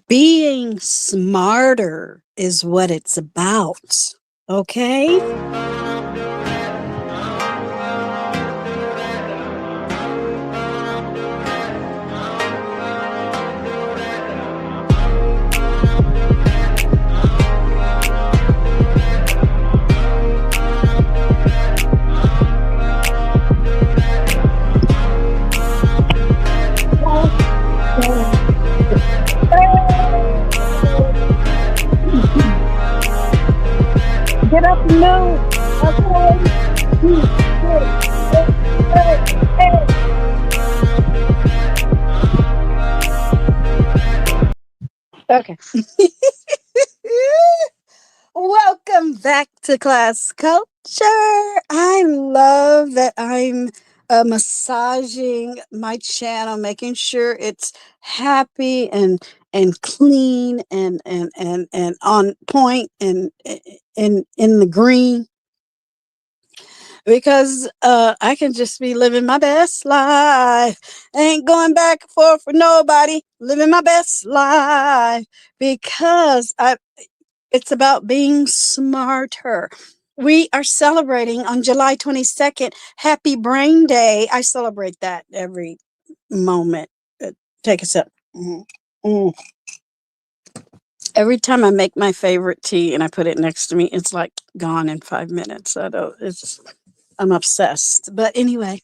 Being smarter is what it's about. Okay? Get up and move. Okay. Welcome back to Class Culture. I love that I'm massaging my channel, making sure it's happy and clean and on point and in the green, because I can just be living my best life. Ain't going back and forth for nobody. Living my best life because it's about being smarter. We are celebrating on July 22nd, Happy Brain Day. I celebrate that every moment. Take a sip. Mm. Mm. Every time I make my favorite tea and I put it next to me, it's like gone in 5 minutes. I'm obsessed. But anyway,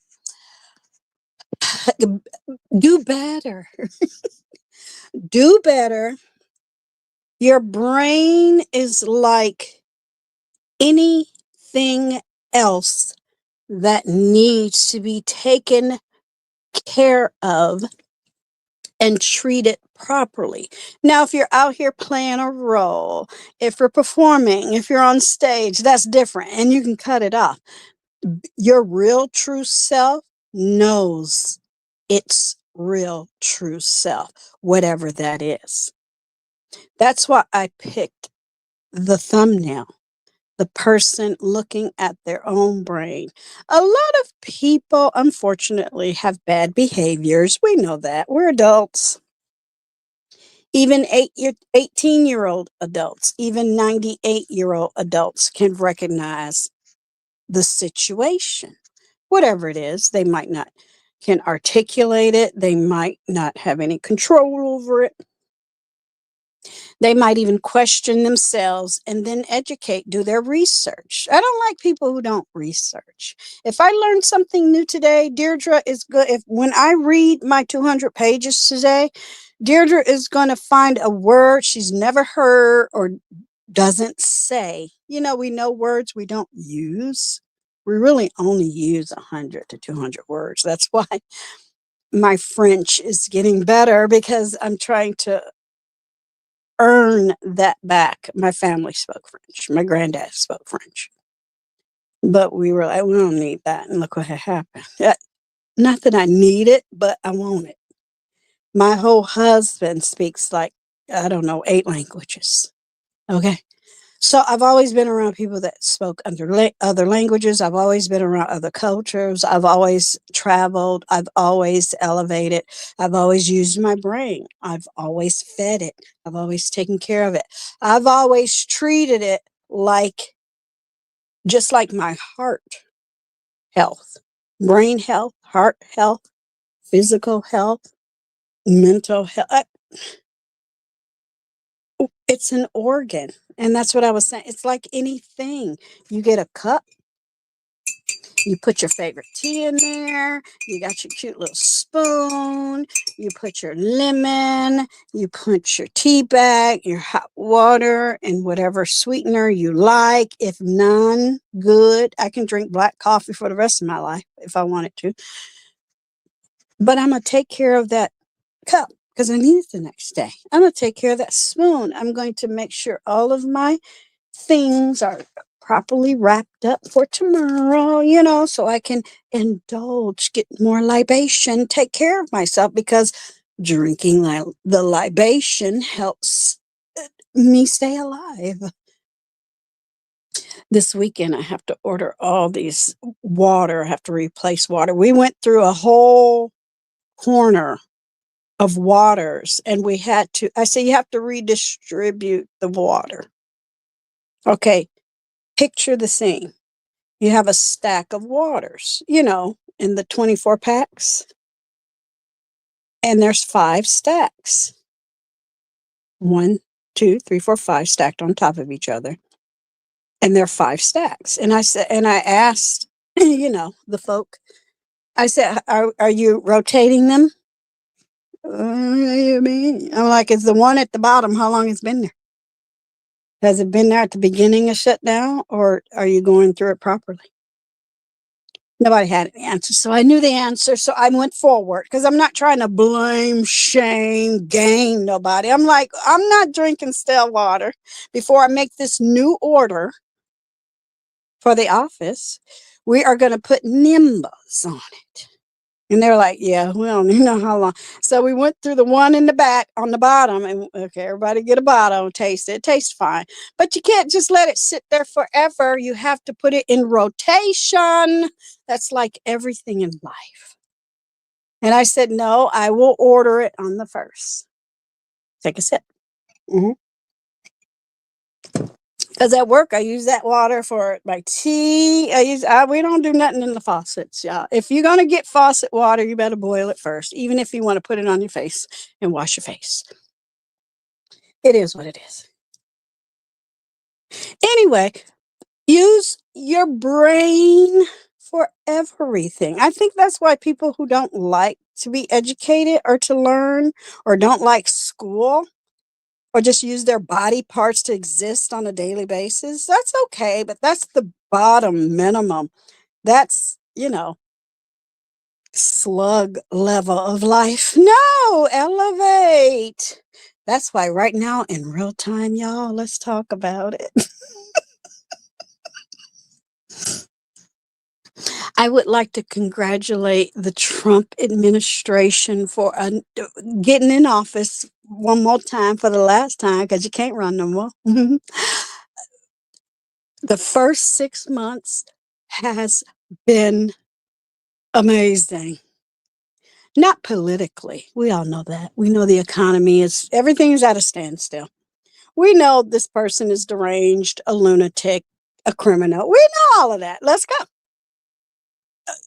do better. Do better. Your brain is like anything else that needs to be taken care of and treated properly. Now, if you're out here playing a role, if you're performing, if you're on stage, that's different and you can cut it off. Your real true self knows its real true self, whatever that is. That's why I picked the thumbnail. The person looking at their own brain. A lot of people, unfortunately, have bad behaviors. We know that. We're adults. Even 18-year-old adults, even 98-year-old adults can recognize the situation. Whatever it is, they might not can articulate it. They might not have any control over it. They might even question themselves and then educate, do their research. I don't like people who don't research. If I learned something new today, Deirdre is good. If when I read my 200 pages today, Deirdre is going to find a word she's never heard or doesn't say. You know, we know words we don't use. We really only use 100 to 200 words. That's why my French is getting better, because I'm trying to earn that back. My family spoke French. My granddad spoke French. But we were like, we don't need that. And look what had happened. Not that I need it, but I want it. My whole husband speaks like, I don't know, 8 languages. Okay. So I've always been around people that spoke other languages. I've always been around other cultures. I've always traveled. I've always elevated. I've always used my brain. I've always fed it. I've always taken care of it. I've always treated it like, just like my heart health, brain health, heart health, physical health, mental health. It's an organ. And that's what I was saying. It's like anything. You get a cup, you put your favorite tea in there, you got your cute little spoon, you put your lemon, you put your tea bag, your hot water, and whatever sweetener you like. If none, good. I can drink black coffee for the rest of my life if I wanted to. But I'm going to take care of that cup because I need it the next day. I'm going to take care of that spoon. I'm going to make sure all of my things are properly wrapped up for tomorrow, you know, so I can indulge, get more libation, take care of myself, because drinking the libation helps me stay alive. This weekend, I have to order all these water. I have to replace water. We went through a whole corner of waters, and we had to, I said, you have to redistribute the water. Okay, picture the scene. You have a stack of waters, you know, in the 24 packs, and there's 5 stacks. 1, 2, 3, 4, 5 stacked on top of each other. And there are 5 stacks. And I said, and I asked, you know, the folk, I said, are you rotating them? You mean? I'm like, is the one at the bottom, how long it's been there? Has it been there at the beginning of shutdown, or are you going through it properly? Nobody had an answer. So I knew the answer. So I went forward because I'm not trying to blame, shame, game nobody. I'm like, I'm not drinking stale water before I make this new order for the office. We are going to put Nimbus on it. And they're like, yeah, we don't even know how long. So we went through the one in the back on the bottom, and okay, everybody get a bottle, taste it. It tastes fine. But you can't just let it sit there forever. You have to put it in rotation. That's like everything in life. And I said, no, I will order it on the 1st. Take a sip. Because at work, I use that water for my tea. We don't do nothing in the faucets, y'all. If you're going to get faucet water, you better boil it first, even if you want to put it on your face and wash your face. It is what it is. Anyway, use your brain for everything. I think that's why people who don't like to be educated or to learn or don't like school or just use their body parts to exist on a daily basis, that's okay, but that's the bottom minimum. That's, you know, slug level of life. No, elevate. That's why right now in real time, y'all, let's talk about it. I would like to congratulate the Trump administration for getting in office one more time for the last time, because you can't run no more. The first 6 months has been amazing. Not politically. We all know that. We know the economy is, everything is at a standstill. We know this person is deranged, a lunatic, a criminal. We know all of that. Let's go.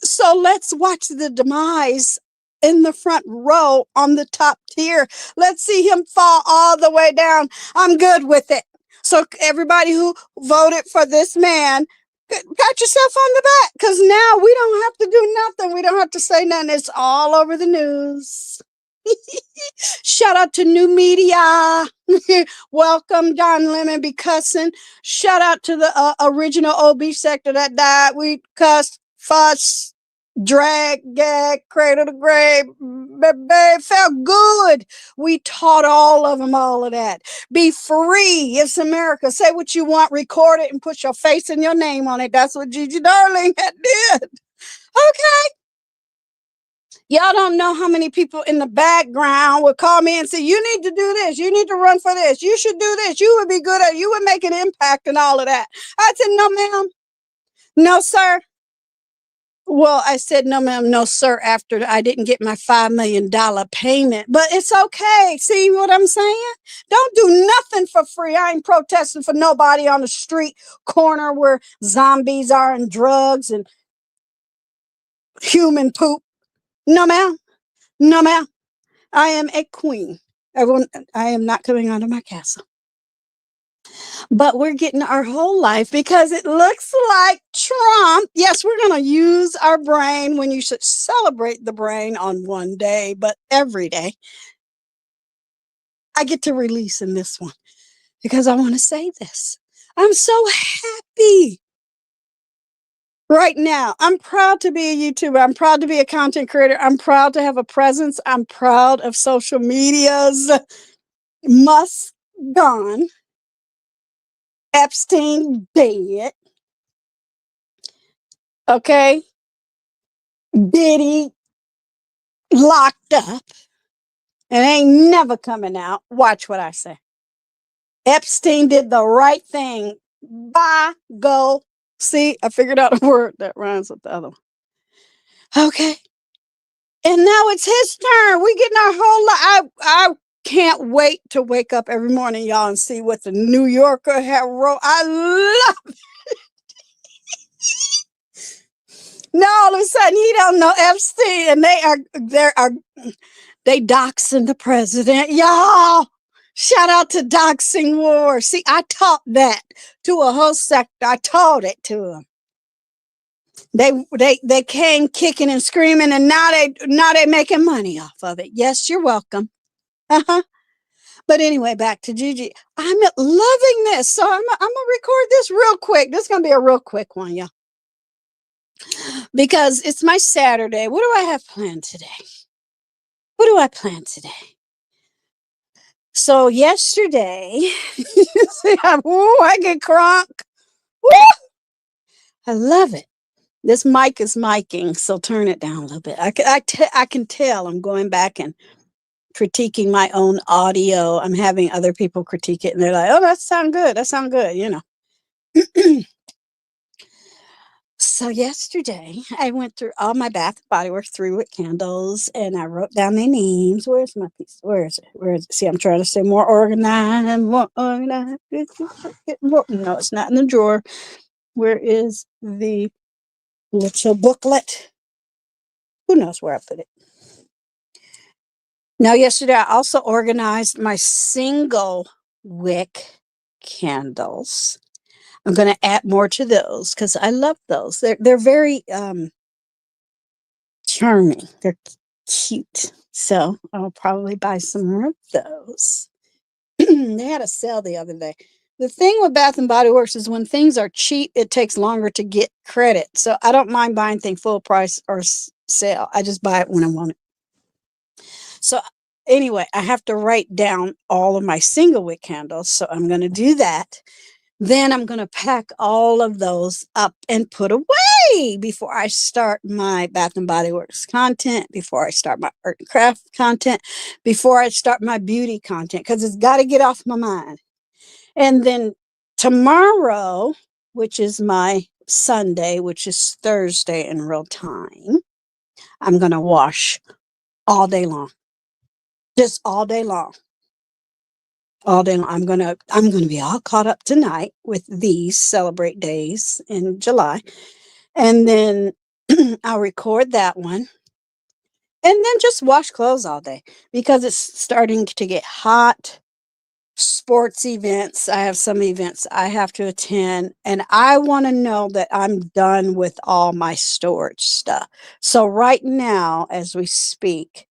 So let's watch the demise in the front row on the top tier. Let's see him fall all the way down. I'm good with it. So everybody who voted for this man, pat yourself on the back, because now we don't have to do nothing. We don't have to say nothing. It's all over the news. Shout out to new media. Welcome, Don Lemon be cussing. Shout out to the original OB sector that died. We cussed, fuss, drag, gag, cradle to grave. Babe, felt good. We taught all of them all of that. Be free. It's America. Say what you want, record it, and put your face and your name on it. That's what Gigi Darling had did. Okay. Y'all don't know how many people in the background would call me and say, you need to do this. You need to run for this. You should do this. You would be good at it. You would make an impact and all of that. I said, no, ma'am. No, sir. Well, I said, no, ma'am, no, sir, after I didn't get my $5 million payment. But it's okay. See what I'm saying? Don't do nothing for free. I ain't protesting for nobody on the street corner where zombies are and drugs and human poop. No, ma'am. No, ma'am. I am a queen. I am not coming out of my castle. But we're getting our whole life because it looks like Trump. Yes, we're going to use our brain when you should celebrate the brain on one day, but every day. I get to release in this one because I want to say this. I'm so happy right now. I'm proud to be a YouTuber. I'm proud to be a content creator. I'm proud to have a presence. I'm proud of social media's Musk gone. Epstein dead. Okay. Diddy locked up and ain't never coming out. Watch what I say. Epstein did the right thing. Bye, go. See, I figured out a word that rhymes with the other one. Okay. And now it's his turn. We getting our whole lot. I can't wait to wake up every morning, y'all, and see what the New Yorker had wrote. I love. Now all of a sudden he don't know Epstein, and they doxing the president, y'all. Shout out to doxing war. See, I taught that to a whole sector. I taught it to them. They came kicking and screaming, and now they making money off of it. Yes, you're welcome. Uh-huh. But anyway, back to Gigi. I'm loving this. So I'm gonna record this real quick. This is gonna be a real quick one, y'all. Because it's my Saturday. What do I have planned today? What do I plan today? So yesterday, I get crunk. Woo! I love it. This mic is miking, so turn it down a little bit. I can tell I'm going back and critiquing my own audio. I'm having other people critique it, and they're like, "Oh, that sounds good. That sounds good," you know. So yesterday, I went through all my Bath and Body Works 3-wick candles, and I wrote down their names. Where's my piece? Where is it? Where is it? See, I'm trying to say more organized, more organized. No, it's not in the drawer. Where is the little booklet? Who knows where I put it? Now, yesterday, I also organized my single wick candles. I'm going to add more to those because I love those. They're very charming. They're cute. So I'll probably buy some more of those. They had a sale the other day. The thing with Bath and Body Works is when things are cheap, it takes longer to get credit. So I don't mind buying things full price or sale. I just buy it when I want it. So anyway, I have to write down all of my single wick candles. So I'm going to do that. Then I'm going to pack all of those up and put away before I start my Bath and Body Works content, before I start my art and craft content, before I start my beauty content, because it's got to get off my mind. And then tomorrow, which is my Sunday, which is Thursday in real time, I'm going to wash all day long. Just all day long. All day long. I'm gonna be all caught up tonight with these celebrate days in July. And then I'll record that one. And then just wash clothes all day because it's starting to get hot. Sports events. I have some events I have to attend, and I want to know that I'm done with all my storage stuff. So right now, as we speak,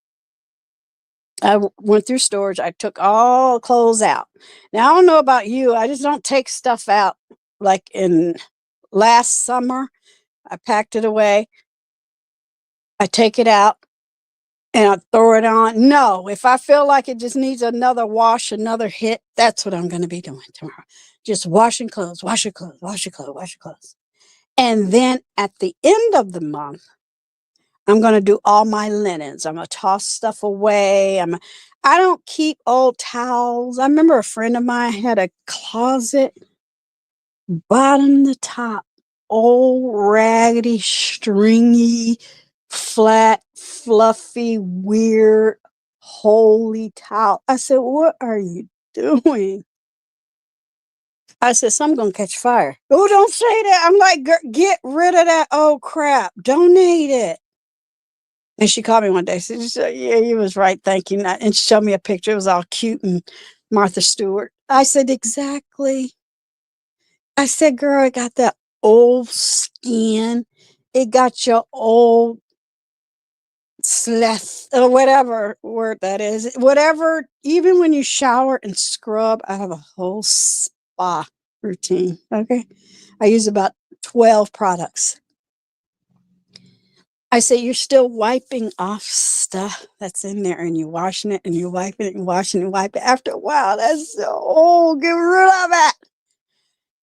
I went through storage. I took all clothes out. Now, I don't know about you. I just don't take stuff out. Like in last summer, I packed it away. I take it out and I throw it on. No, if I feel like it just needs another wash, another hit, that's what I'm going to be doing tomorrow. Just washing clothes, wash your clothes, wash your clothes, wash your clothes. And then at the end of the month, I'm going to do all my linens. I'm going to toss stuff away. I don't keep old towels. I remember a friend of mine had a closet, bottom to top, old, raggedy, stringy, flat, fluffy, weird, holy towel. I said, "What are you doing?" I said, "Some going to catch fire." "Oh, don't say that." I'm like, "Get rid of that old crap. Donate it." And she called me one day. She said, "Yeah, you was right. Thank you." And she showed me a picture. It was all cute and Martha Stewart. I said, "Exactly." I said, "Girl, it got that old skin. It got your old sleth or whatever word that is. Whatever, even when you shower and scrub, I have a whole spa routine. Okay. I use about 12 products. I say you're still wiping off stuff that's in there and you're washing it and you're wiping it and washing and wiping it. After a while, that's so old. Get rid of it.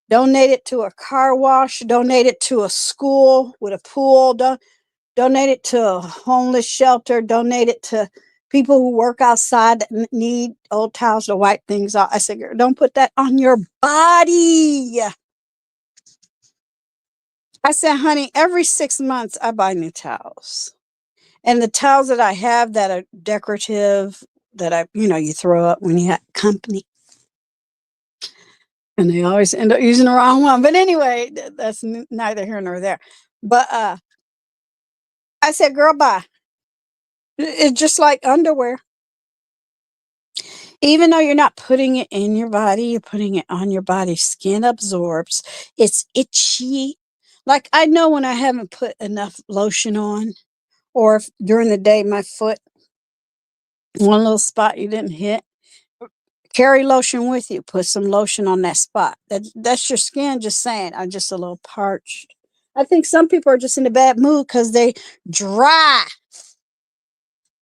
Donate it to a car wash. Donate it to a school with a pool. Donate it to a homeless shelter. Donate it to people who work outside that need old towels to wipe things off. I said, "Girl, don't put that on your body." I said, "Honey, every 6 months I buy new towels. And the towels that I have that are decorative, that you throw up when you have company. And they always end up using the wrong one. But anyway, that's neither here nor there. But I said, girl, bye. It's just like underwear. Even though you're not putting it in your body, you're putting it on your body. Skin absorbs. It's itchy. Like I know when I haven't put enough lotion on, or if during the day my foot, one little spot you didn't hit, carry lotion with you. Put some lotion on that spot. That's your skin just saying, I'm just a little parched. I think some people are just in a bad mood because they dry.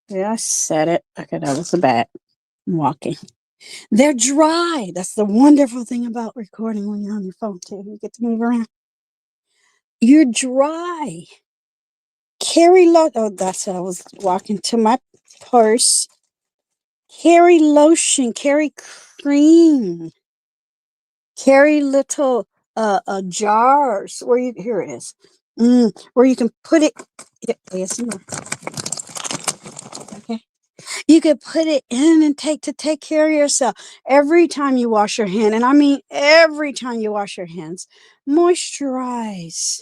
Yeah, I said it. Okay, that was a bat. I'm walking. They're dry. That's the wonderful thing about recording when you're on your phone too. You get to move around. You're dry. Carry lotion. Oh, that's what I was walking to my purse. Carry lotion. Carry cream. Carry little jars where you, here it is, where you can put it. Yes, okay. You could put it in and take care of yourself every time you wash your hand. And I mean, every time you wash your hands, moisturize.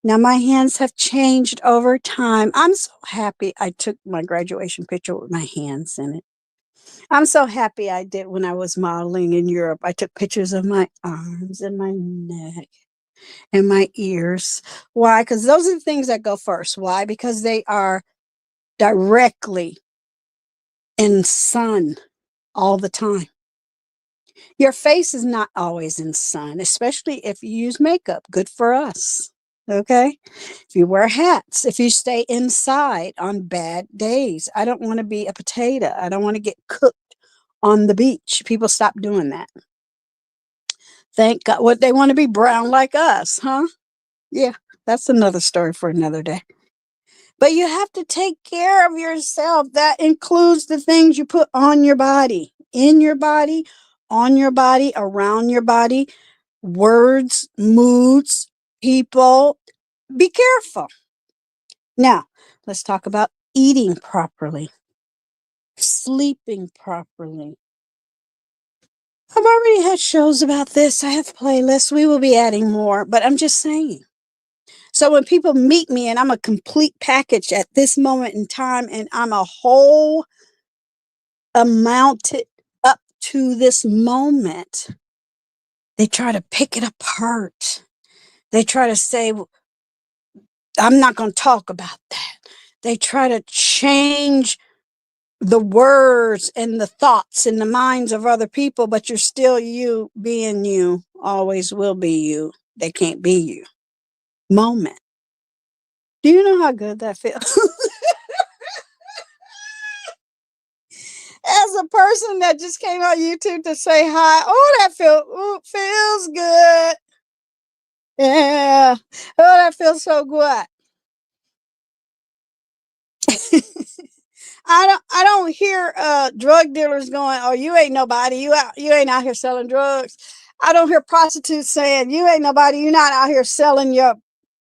Now my hands have changed over time. I'm so happy I took my graduation picture with my hands in it. I'm so happy I did when I was modeling in Europe. I took pictures of my arms and my neck and my ears. Why? Because those are the things that go first. Why? Because they are directly in sun all the time. Your face is not always in sun, especially if you use makeup. Good for us. Okay. If you wear hats, if you stay inside on bad days, I don't want to be a potato. I don't want to get cooked on the beach. People stop doing that. Thank God. What, they want to be brown like us, huh? Yeah, that's another story for another day. But you have to take care of yourself. That includes the things you put on your body, in your body, on your body, around your body, words, moods, people. Be careful. Now, let's talk about eating properly, sleeping properly. I've already had shows about this. I have playlists. We will be adding more, but I'm just saying. So when people meet me and I'm a complete package at this moment in time and I'm a whole amounted up to this moment, they try to pick it apart. They try to say, I'm not going to talk about that. They try to change the words and the thoughts in the minds of other people, but you're still you, being you, always will be you. They can't be you. Moment. Do you know how good that feels? As a person that just came on YouTube to say hi, oh, that feels good. Yeah. Oh, that feels so good. I don't hear drug dealers going, "Oh, you ain't nobody. You ain't out here selling drugs." I don't hear prostitutes saying, "You ain't nobody. You're not out here selling your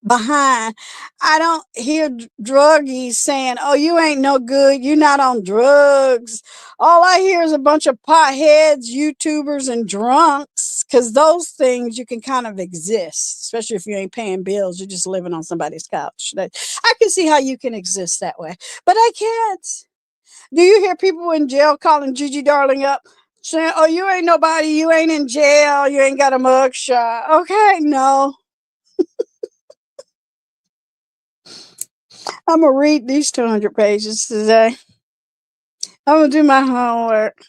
behind." I don't hear druggies saying, "Oh, you ain't no good. You're not on drugs." All I hear is a bunch of potheads, YouTubers, and drunks, because those things you can kind of exist, especially if you ain't paying bills. You're just living on somebody's couch. I can see how you can exist that way, but I can't. Do you hear people in jail calling Gigi Darling up saying, "Oh, you ain't nobody, you ain't in jail, you ain't got a mugshot"? Okay, no. I'm going to read these 200 pages today. I'm going to do my homework.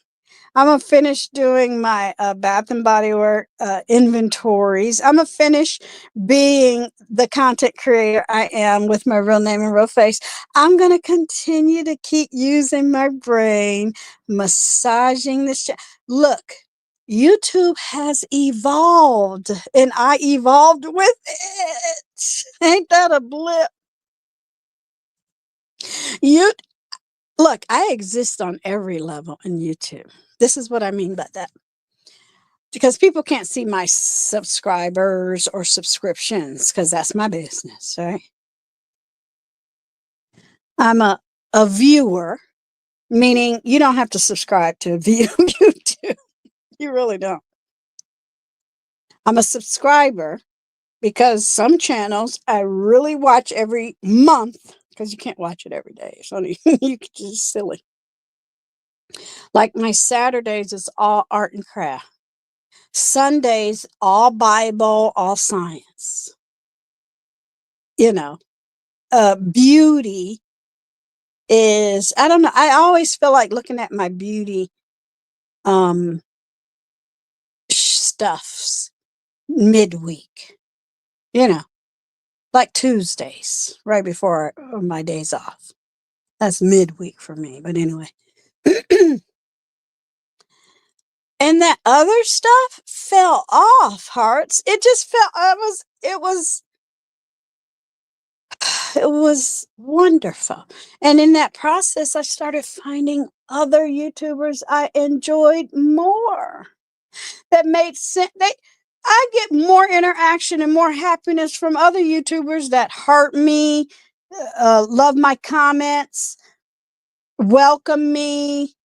I'm going to finish doing my Bath and Body Work inventories. I'm going to finish being the content creator I am with my real name and real face. I'm going to continue to keep using my brain, massaging this. Look, YouTube has evolved and I evolved with it. Ain't that a blip? You Look, I exist on every level in YouTube. This is what I mean by that. Because people can't see my subscribers or subscriptions because that's my business, right? I'm a viewer, meaning you don't have to subscribe to view YouTube. You really don't. I'm a subscriber because some channels I really watch every month because you can't watch it every day. It's only you just silly. Like my Saturdays is all art and craft. Sundays, all Bible, all science. You know, beauty is, I don't know. I always feel like looking at my beauty um stuffs midweek, you know, like Tuesdays, right before my days off. That's midweek for me. But anyway. And that other stuff fell off, hearts. It just fell. It was wonderful. And in that process, I started finding other YouTubers I enjoyed more. That made sense. I get more interaction and more happiness from other YouTubers that heart me, love my comments, welcome me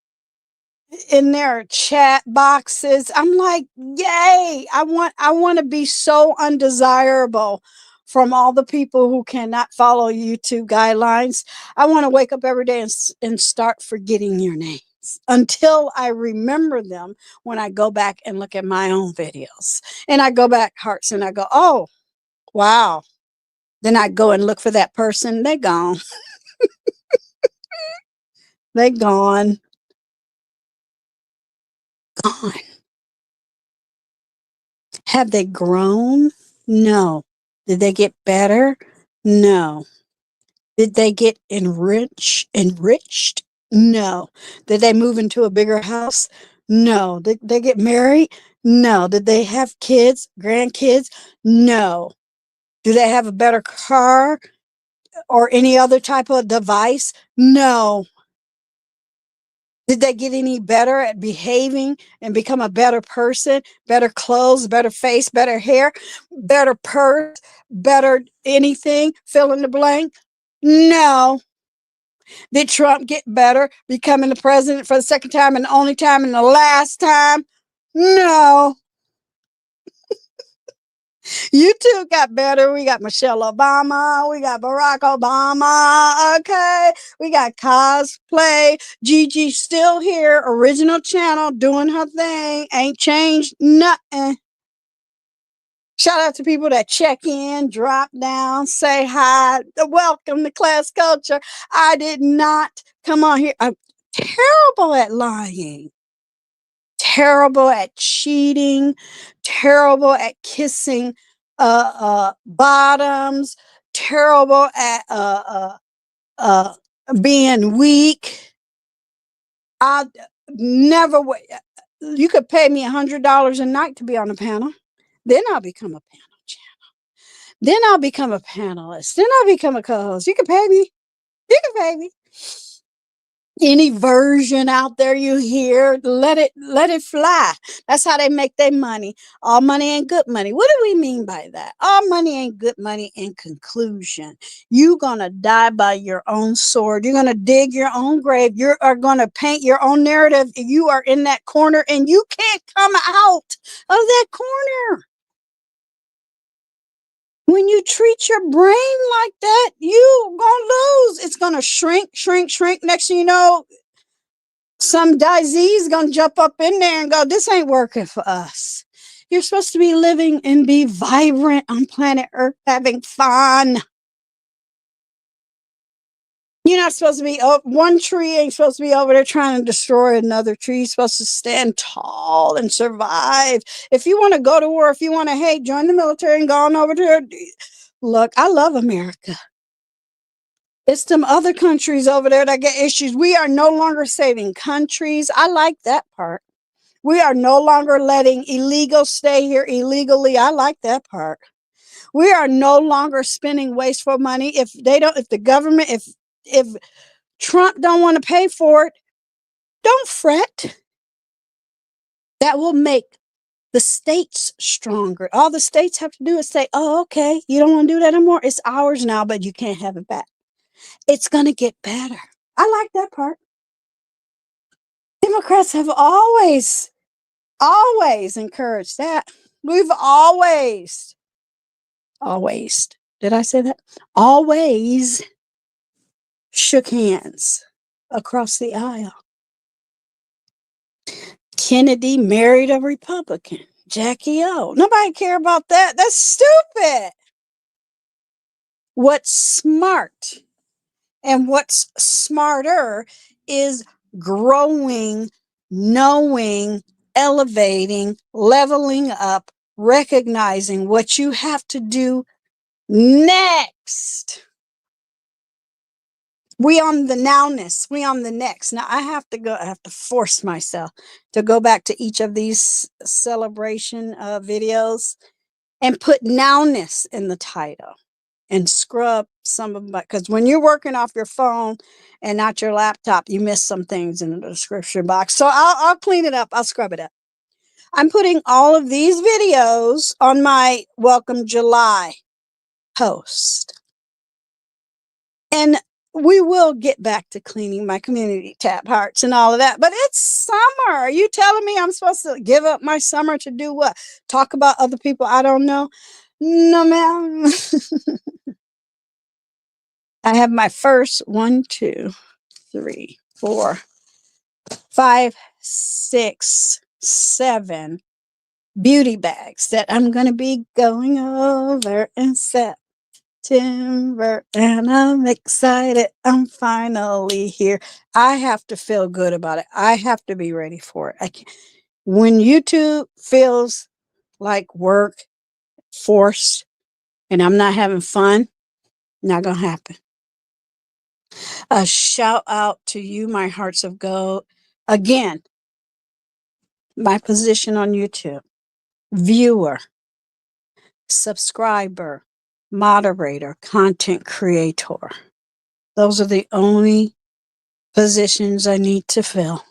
in their chat boxes. I'm like, yay! I want to be so undesirable from all the people who cannot follow YouTube guidelines. I want to wake up every day and start forgetting your names until I remember them when I go back and look at my own videos. And I go back, hearts, and I go, oh, wow. Then I go and look for that person. They're gone. They're gone. Gone. Have they grown? No. Did they get better? No. Did they get enriched? No. Did they move into a bigger house? No. Did they get married? No. Did they have kids, grandkids? No. Do they have a better car or any other type of device? No. Did they get any better at behaving and become a better person? Better clothes, better face, better hair, better purse, better anything? Fill in the blank? No. Did Trump get better, becoming the president for the second time and the only time and the last time? No. YouTube got better. We got Michelle Obama. We got Barack Obama. Okay. We got cosplay. Gigi still here. Original channel doing her thing. Ain't changed nothing. Shout out to people that check in, drop down, say hi, welcome to Class Culture. I did not come on here. I'm terrible at lying, terrible at cheating, terrible at kissing bottoms, terrible at being weak. I never you could pay me $100 a night to be on a panel. Then I'll become a panel channel. Then I'll become a panelist. Then I'll become a co-host. You can pay me. You can pay me. Any version out there you hear, let it fly. That's how they make their money. All money ain't good money. What do we mean by that? All money ain't good money. In conclusion, you gonna die by your own sword. You're gonna dig your own grave. You are gonna paint your own narrative. You are in that corner and you can't come out of that corner. When you treat your brain like that, you gonna lose. It's gonna shrink, shrink, shrink. Next thing you know, some disease gonna jump up in there and go, this ain't working for us. You're supposed to be living and be vibrant on planet Earth, having fun. You're not supposed to be, one tree ain't supposed to be over there trying to destroy another tree. You're supposed to stand tall and survive. If you want to go to war, if you want to hate, join the military and go on over there. Look, I love America. It's some other countries over there that get issues. We are no longer saving countries. I like that part. We are no longer letting illegals stay here illegally. I like that part. We are no longer spending wasteful money. If the government, if Trump don't want to pay for it, don't fret. That will make the states stronger. All the states have to do is say, oh, okay, you don't want to do that anymore. It's ours now, but you can't have it back. It's going to get better. I like that part. Democrats have always encouraged that. We've always, did I say that? Always shook hands across the aisle. Kennedy married a Republican, Jackie O. Nobody care about that. That's stupid. What's smart and what's smarter is growing, knowing, elevating, leveling up, recognizing what you have to do next. We on the nowness, we on the next. Now I have to force myself to go back to each of these celebration videos and put nowness in the title and scrub some of them, because when you're working off your phone and not your laptop, you miss some things in the description box. So I'll clean it up. I'll scrub it up. I'm putting all of these videos on my Welcome July post. And we will get back to cleaning my community tab, hearts, and all of that. But it's summer. Are you telling me I'm supposed to give up my summer to do what? Talk about other people I don't know? No, ma'am. I have my first 1, 2, 3, 4, 5, 6, 7 beauty bags that I'm going to be going over in September, and I'm excited. I'm finally here. I have to feel good about it. I have to be ready for it. I can't. When YouTube feels like work, forced, and I'm not having fun, not going to happen. A shout out to you, my hearts of gold. Again, my position on YouTube: viewer, subscriber, moderator, content creator. Those are the only positions I need to fill.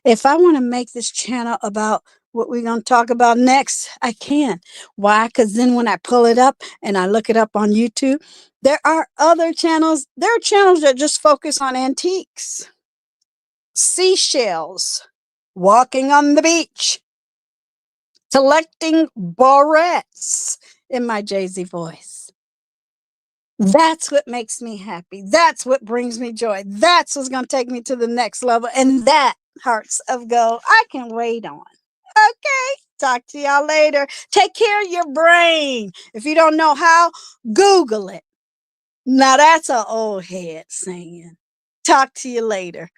If I want to make this channel about what we're going to talk about next, I can. Why? Because then when I pull it up and I look it up on YouTube, there are other channels. There are channels that just focus on antiques, seashells, walking on the beach, collecting barrettes in my Jay-Z voice. That's what makes me happy. That's what brings me joy. That's what's going to take me to the next level. And that, hearts of gold, I can wait on. Okay. Talk to y'all later. Take care of your brain. If you don't know how, Google it. Now that's an old head saying. Talk to you later.